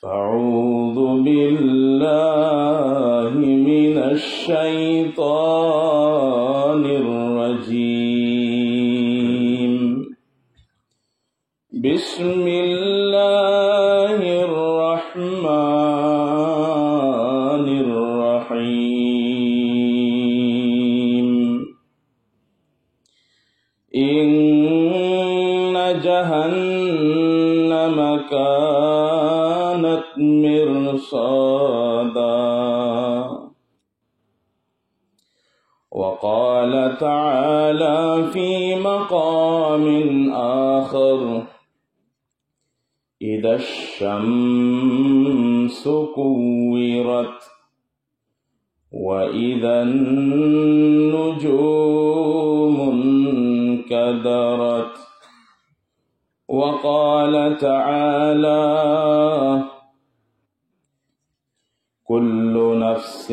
أعوذ بالله من الشيطان الرجيم. بسم الله الرحمن الرحيم. إن جهنم كانت مرصادا. وقال تعالى في مقام آخر: إذا الشمس كورت وإذا النجوم انكدرت. وقال تعالى: كل نفس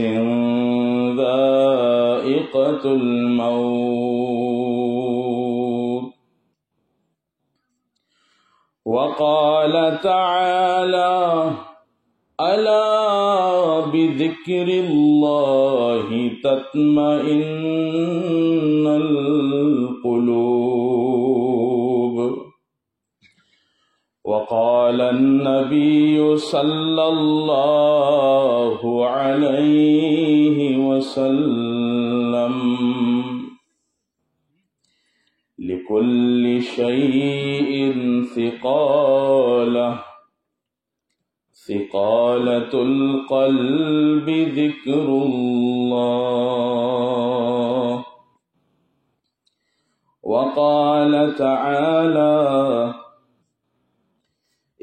ذائقة الموت. وقال تعالى: ألا بذكر الله تطمئن القلوب. وقال النبي صلى الله عليه وسلم: لكل شيء ثقالة، ثقالة القلب ذكر الله. وقال تعالى: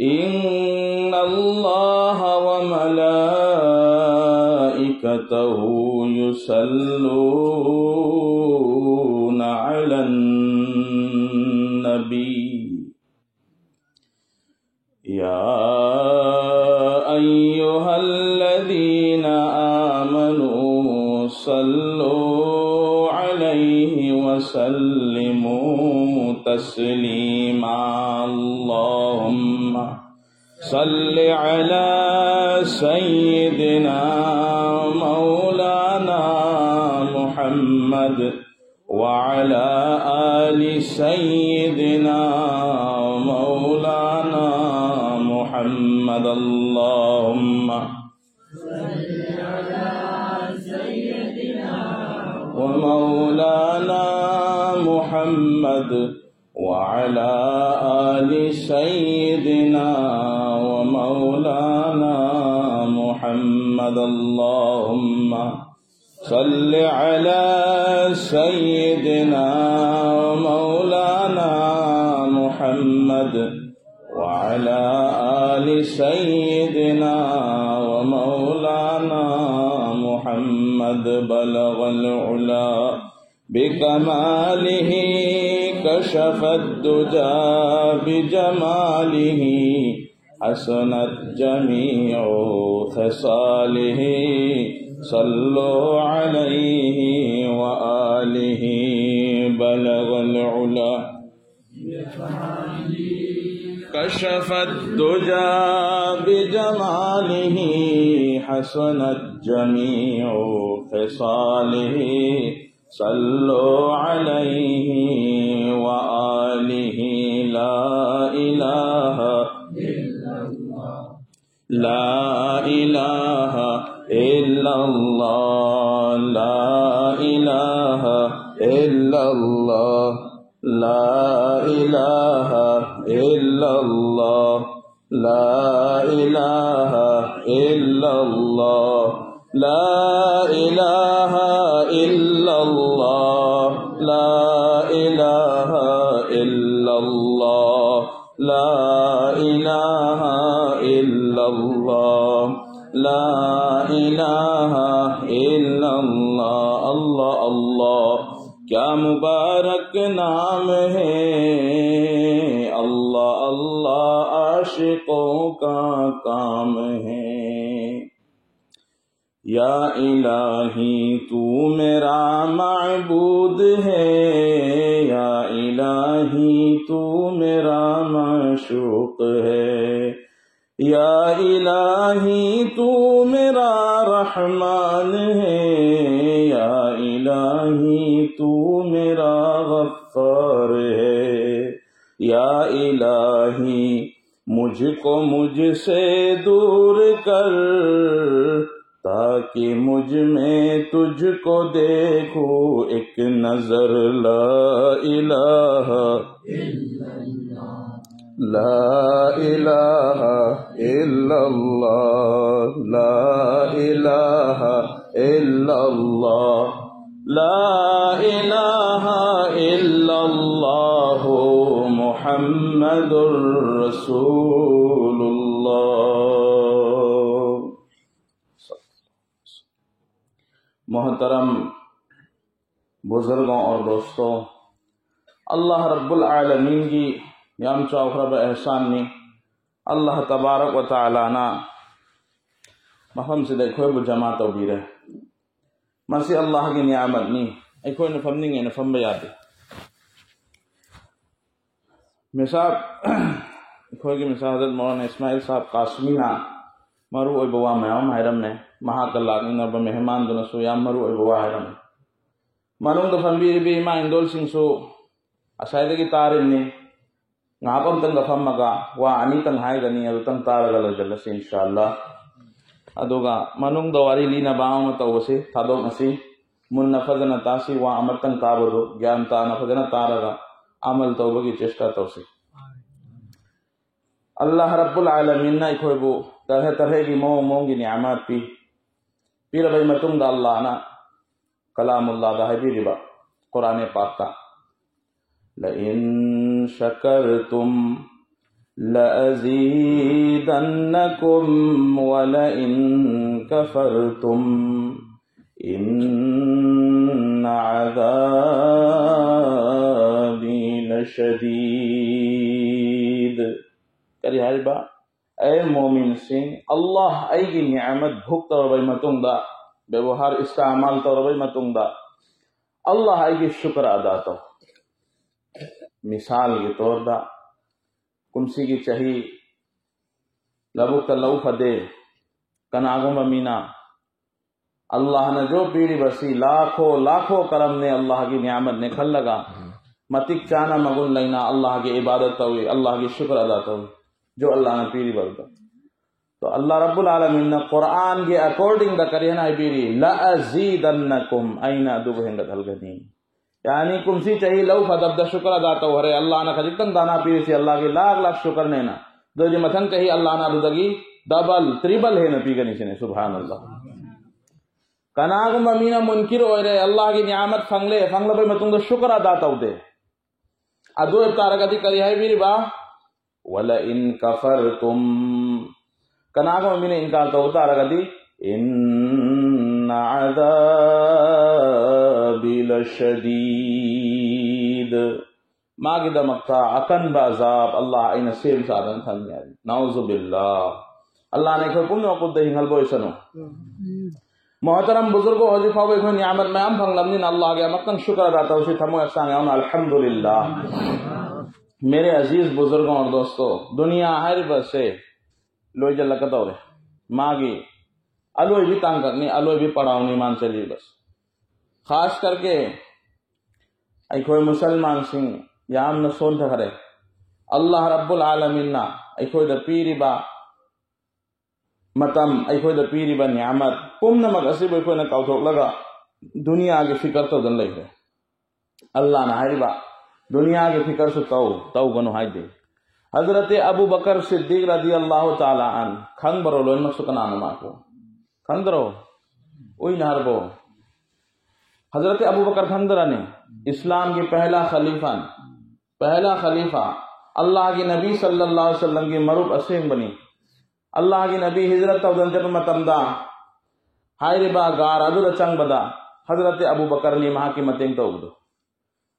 إن الله وملائكته يصلون على النبي يا أيها الذين آمنوا صلوا عليه وسلموا تسليما. اللهم صل على سيدنا مولانا محمد وعلى آل سيدنا مولانا محمد. اللهم صل على سيدنا ومولانا محمد وعلى آل سيدنا ومولانا محمد. اللهم صل على سيدنا مولانا محمد وعلى آل سيدنا ومولانا محمد. بلغ العلا بكماله، كشف الدجى بجماله، حسنت جميع خصاله. صلوا عليه وآله. بلغ العلا كشف الدجى بجماله، حسنت جميع خصاله. صلوا عليه وآله. لا إله إلا الله، لا إله إلا الله، لا إله إلا الله، لا إله إلا الله، لا إله إلا الله، لا إله إلا الله، لا إله إلا الله، لا إله إلا الله، لا إله إلا الله. اللہ اللہ کیا مبارک نام ہے، اللہ اللہ عاشقوں کا کام ہے. یا الہی تو میرا معبود ہے، یا الہی تو میرا معشوق ہے، या इलाही तू मेरा रहमान है, या इलाही तू मेरा गफ्फार है, या इलाही मुझको मुझसे दूर कर, ताकि मुझ में तुझको देखूं एक नजर। ला इलाहा ला इलाहा इल्लल्लाह, ला इलाहा इल्लल्लाह, ला इलाहा इल्लल्लाह मुहम्मदुर रसूलुल्लाह। मोहतरम बुजुर्गों और दोस्तों, अल्लाह रब्बुल आलमीन की याम चौखरब एहसान ने अल्लाह तबारक व तआला ना मफम से देखो वो जमा तो भी रहे मसी अल्लाह की नियामत नी अखोई नफम नहीं नफम बयाते मिसाब अखोई की मिसाल हज़रत मौलाना इस्माइल साहब कासमी ना मरु ओय बवा मैम हैरम ने महाकल्लानी नब मेहमान दोनों सो याम मरु ओय बवा हैरम मरुंग तो फंबीर भी मा इंदोल सिंह सो असाइदे की तारिन ने ngapam tang gafam maga wa ani tang hai gani adu tang taraga la jalasi inshallah aduga manung dawari lina baam tawse thadong asi munna fazana tasi wa amatang tabodo gyan ta na fazana taraga amal tawbagi chesta tawse Allah rabbul alamin na ikhoibu tarhe tarhe ki mong ki ni'amat pi pira bai matung da Allah na kalamullah da hai riba Quran pak ta لئن شكرتم لأزيدنكم ولئن كفرتم إن عذابي لشديد करी हरिबा ऐ मोमिन सिंह अल्लाह ऐगी नियामत भुक तौरबाई मतुंगदा व्यवहार इस्तेमाल तौरबाई मतुंगदा अल्लाह ऐगी शुक्र अदा तो मिसाल के तौर दा कुमसी की चही लबु तलऊ फदे कनागो ममीना अल्लाह ने जो पीढ़ी बसी लाखों लाखों करम ने अल्लाह की नियामत ने खल लगा मतिक चाना मगुन लेना अल्लाह की इबादत हुई अल्लाह की शुक्र अदा हुई जो अल्लाह ने पीढ़ी बरदा तो अल्लाह रब्बुल आलमीन ने कुरान के अकॉर्डिंग द करे ना पीढ़ी ला अज़ीदन्नकुम ऐना दुबहेंगा धलगनी यानी कुमसी चाहिए लव फदब द शुक्र अदा तो हरे अल्लाह ना खजितन दाना पीर से अल्लाह के लाख लाख शुक्र ने ना दो जो मथन कही अल्लाह ना दुदगी डबल ट्रिपल है न पी गनी से सुभान अल्लाह कनाग ममीना मुनकिर हो रे अल्लाह की नियामत फंगले भाई मतुंग शुक्र अदा तो दे अदो तारगति करी है वीर बा वला इन कफरतुम कनाग ममीने इनकार तो तारगति इन अज़ाबी लशदीद मागी दमकता अकन बाज़ाब अल्लाह इन सेम साधन थन्यारी नाउज़ुबिल्लाह अल्लाह ने कोई पुण्य को दे हिंगल बोय सनो मोहतरम बुजुर्गो वजीफा को कोई नियामत में हम फंगलमनिन अल्लाह के मक्कन शुक्र अदा तो उसी थमो अहसान अल्हम्दुलिल्लाह। मेरे अजीज बुजुर्गों और दोस्तों, दुनिया हर बसे लोई जल्ला कतौरे मागी अलोई भी तंग करनी अलोई भी पढ़ाऊनी मान चली बस खास करके कोई मुसलमान सिंह याम न सोन ठहरे अल्लाह रब्बुल आलमीन ना कोई द पीरी बा मतम कोई द पीरी बा नियामत कुम न मगसी कोई न कौथोक लगा दुनिया के फिकर तो दन लई है अल्लाह ना हरी बा दुनिया के फिकर से तौ गनो हाय दे हजरत अबू बकर सिद्दीक रजी अल्लाह ताला अन खंग बरो लोन मसुकना नमा को खंदरो ओई नहरबो हजरत अबू बकर खंदरा ने इस्लाम के पहला खलीफा अल्लाह के नबी सल्लल्लाहु अलैहि वसल्लम की मरूब असीम बनी अल्लाह की नबी हिजरत जब मतमदा हाय रिबा गार अदुर चंग बदा हजरत अबू बकर ने मां की मतें तो उगदो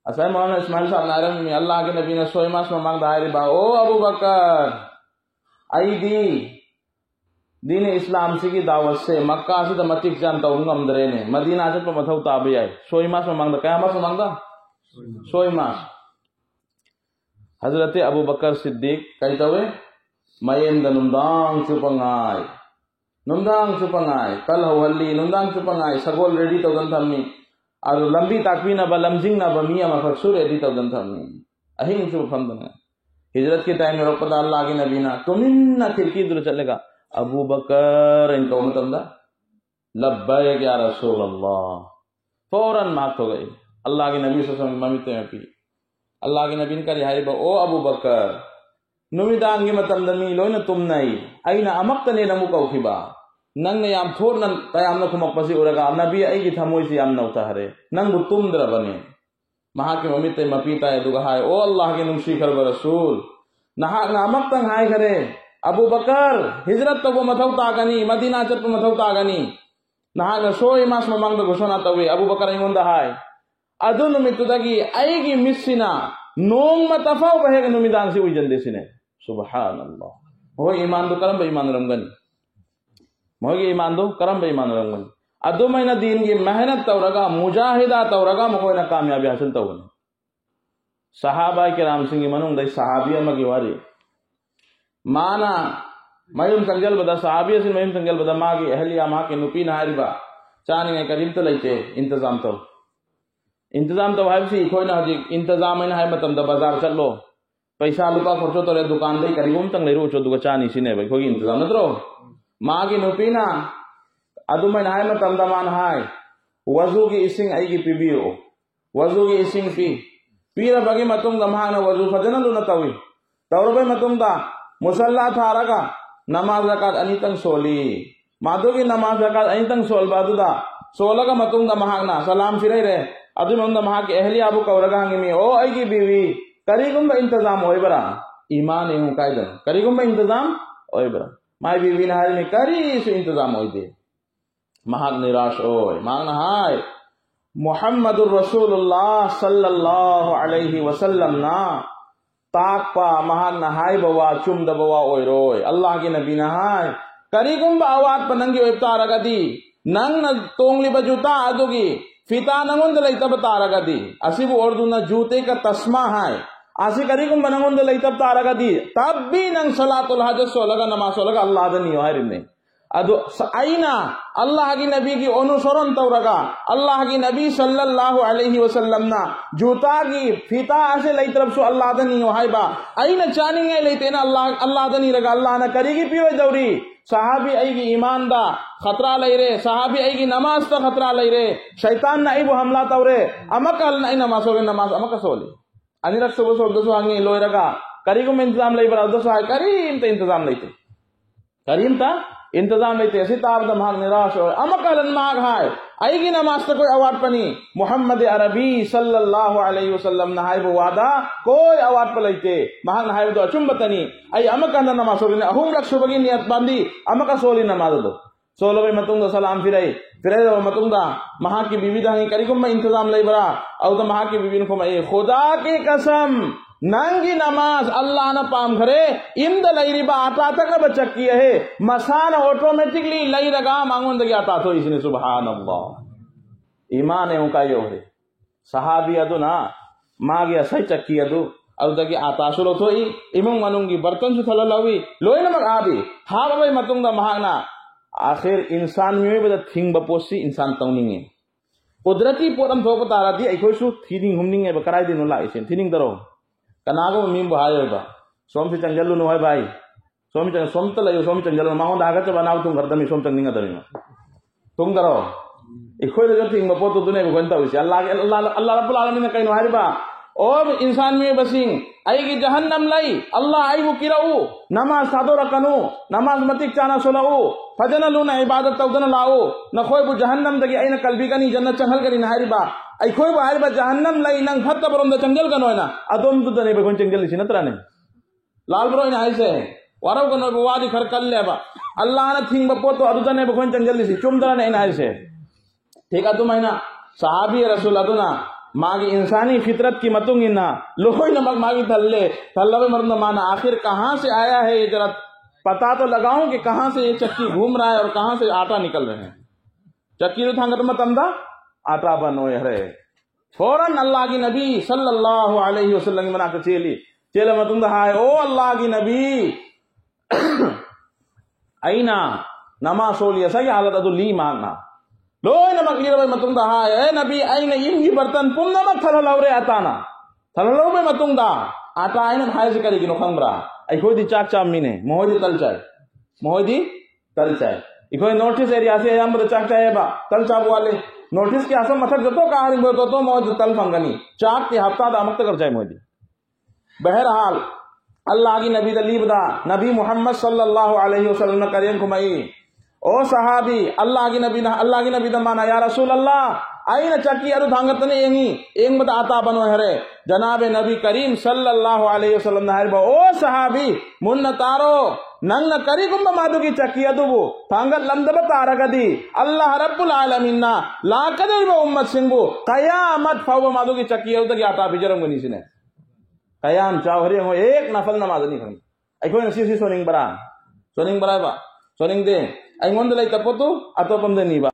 असा मौलाना इस्माइल साहब नारंग में अल्लाह के नबी ने सोई मास में मांगदा हाय रिबा ओ अबू बकर आई दीन इस्लाम से की दावत से मक्का से तो मतिक जानता हूँ अमदरे ने मदीना से तो मथौ ताबे आए सोई मास में मांगदा क्या मास में मांगदा सोई मास हजरत अबू बकर सिद्दीक कहते हुए mayem da numdang chupangai tal hawali numdang chupangai sagol ready to dan thammi aru lambi takpi na ba lamjing na ba mi ama khaksu ready to dan thammi ahing chu phamdana hijrat ke time ro pada Allah ke nabi na tuminna khirki dur chalega Abu Bakar इनको मतलब लब्बैक या रसूल अल्लाह फौरन माफ हो गई अल्लाह के नबी सल्लल्लाहु अलैहि वसल्लम ममित में पी अल्लाह के नबी ने कहा हाय बा ओ अबू बकर नुमिदांगी मतंदमी लोइन तुम नहीं अइना अमक्तने नमु कौखिबा नंग याम थोर नन तयाम न खुमक पसी उरगा नबी आई की थमोई से याम नौता हरे नंग तुम दर बने महा के ममित में पीता है दुगा हाय ओ अल्लाह के नुशी खर रसूल नहा अमक्तंग हाय करे Abu Bakar hijrat to mathau tagani Madina chat mathau tagani nahaga soi mas mamang do gosona tawi Abu Bakar ingonda hai adun mitudagi aigi missina nong matafau bahega numidan si ujan desine subhanallah ho iman do karam ba iman ramgani moge iman do karam ba iman ramgani adu maina din ki mehnat tawraga mujahida tawraga mo na kamyabi hasil tawgani sahaba kiram singi manung dai sahabiya magi wari माना मयूम संजल बदा साहबिया से मयूम संजल बदा माँ की अहलिया माँ के नुपी नारिबा चानी ने करीब तो लेते इंतजाम तो भाई सी कोई ना हजी इंतजाम है ना है मतलब द बाजार चल लो पैसा लुका खर्चो तो ले दुकान दे करीबम तंग ले रो चो दुका चानी सीने भाई कोई इंतजाम न तो माँ की नुपी ना अदु में ना है मतलब द मान है वजू की इसिंग आई की पीबियो वजू की इसिंग पीरा बगी मतुम द माँ ना वजू फजना लुना तवी तौरबे मतुम दा मुसल्ला थारगा नमाज रकात अनितंग सोली मादुगी नमाज रकात अनितंग सोल बादुदा सोलगा मतुंगा महागना सलाम फिरे रे अदु नंदा महाग अहली अबू कवरगा हंगिमी ओ आईगी बीवी करीगुम इंतजाम होइबरा ईमान एहु कायदा करीगुम इंतजाम होइबरा माय बीवी ने हाल में करी से इंतजाम होइदे महाग निराश होय मांगना हाय मुहम्मदुर रसूलुल्लाह सल्लल्लाहु अलैहि वसल्लम ना ताकपा महाग नहाय बवा चुम दबवा ओइरोय अल्लाह के नबी नहाय करीगुम आवात पनंगी ओइतारगदी नंग न तोंगली बजुता आदोगी फिता नंगुंद लैतब तारगदी असिबु उर्दू न जूते का तस्मा है आसी करीगुम बनंगुंद लैतब तारगदी तब भी नंग सलातुल हज सोलगा नमाज सोलगा अल्लाह दनी है रिने अदो आईना अल्लाह की नबी की अनुसरण तौरगा अल्लाह की नबी सल्लल्लाहु अलैहि वसल्लम ना जूता की फीता ऐसे लई तरफ सो अल्लाह दनी है बा आईना चानी है लेते ना अल्लाह दनी रगा अल्लाह ना करेगी पियो दौरी सहाबी आई की ईमान दा खतरा लई रे सहाबी आई की नमाज ता खतरा लई रे शैतान ना वो हमला तौरे अमकल ना नमाज हो नमाज अमक सोले अनिरक सुबह सो दसो आगे लोय रगा करीगुम इंतजाम लई बरा दसो है करीम ते इंतजाम लईते करीम ता इंतजाम लेते सिताब द महाग निराश हो अमकलन माग हाय आएगी नमाज तो कोई अवार्ड पनी मोहम्मद अरबी सल्लल्लाहु अलैहि वसल्लम नहाय वो वादा कोई अवार्ड पर लेते महाग नहाय दो चुंबतनी आई अमकन नमाज सोली अहुम रख सुबगी नियत बांधी अमका सोली नमाज दो सोलो भाई मतुंगा सलाम फिरे दो मतुंगा महा की बीवी दाही करीकुम में इंतजाम लई बरा और तो महा की बीवी को मैं खुदा की कसम नंगी नमाज अल्लाह न पाम करे इंद लई रिबा आता तक न बचकी है मसान ऑटोमेटिकली लई रगा मांगों दगी आता तो इसने सुभान अल्लाह ईमान है उनका यो है सहाबी अदु ना मागे सही चक्की अदु और दगी आता सुलो तो इमंग मनूंगी बर्तन से थला लवी लोई नमक आदि हा भाई मतुंगा महागना आखिर इंसान में बदा थिंग बपोसी इंसान तौनिंगे कुदरती पोतम थोप तारा दी अखोसु थीनिंग हुमनिंग है बकराई दिन ला इसे थीनिंग दरो कनागो मीम बहायोबा सोम से चंगलु नो है भाई सोम त लयो सोम चंगलु माहो दागा च बनाव तुम गर्दमी सोम चंगिंग दरिमा तुम दरो इखोय जो थिंग बपो तो दुने बगंता होसी अल्लाह रब्बुल आलमीन कहीं नो हरिबा ओ इंसान में बसिंग आईगी जहन्नम लाई अल्लाह आई वो किराऊ नमाज सादो रकनु नमाज मतिक चाना सोलाऊ फजन लूना इबादत तौदन लाओ न खोय बु जहन्नम दगी आई न कल्बी कनी जन्नत चंगल करी न हरिबा आई खोय बु हरिबा जहन्नम लाई नंग फत बरम द चंगल कनो ना अदोम दु दने बगन चंगल सी नतराने लाल ब्रो इन आई से वरव कनो वादी खर कल लेबा अल्लाह न थिंग बपो तो अदु दने बगन चंगल सी चुम दने इन आई से ठीक है तुम ना सहाबी रसूल अदुना मागी इंसानी फितरत की मतुंगी ना लोही नमक मागी थल्ले मरना माना आखिर कहाँ से आया है ये जरा पता तो लगाऊं कि कहाँ से ये चक्की घूम रहा है और कहाँ से आटा निकल रहे हैं चक्की तो थांगत मत अंदा आटा बनोए हरे फौरन अल्लाह की नबी सल्लल्लाहु अलैहि वसल्लम मना के चेले मतुंदा हाय ओ अल्लाह की नबी aina nama solia saya halat adu li magna loi na maglira matung da ha nabi aina yim gi bartan pum na thalalaure atana thalalaure matung da ata aina hai se kari gino khangra ai khoi di chak cham mine mohodi tal chai ikoi notice area se ayam da chak chai ba tal chab wale notice ke asam mathak jato kahari bo to mohodi tal fangani chak ke hafta da amak kar jai mohodi बहरहाल अल्लाह की नबी दलीब दा नबी मोहम्मद सल्लल्लाहु अलैहि वसल्लम करीम कुमाई ओ सहाबी अल्लाह की नबी दा माना या रसूल अल्लाह आईना चक्की अरु धांगतने एंग मत आता बनो हरे जनाब नबी करीम सल्लल्लाहु अलैहि वसल्लम नहर बा ओ सहाबी मुन्न तारो नंग करी कुंभ मादु की चक्की अदुबु थांगत लंदब तारगदी अल्लाह रब्बुल आलमीन ना ला कदर बा उम्मत सिंबु कयामत फव मादु की चक्की अदु की आता बिजरम गनी सिने kayam chawhari ho ek nafal namaz ni khang ai khoi na si soning bara ba soning de ai ngon de lai tapotu atopam de ni ba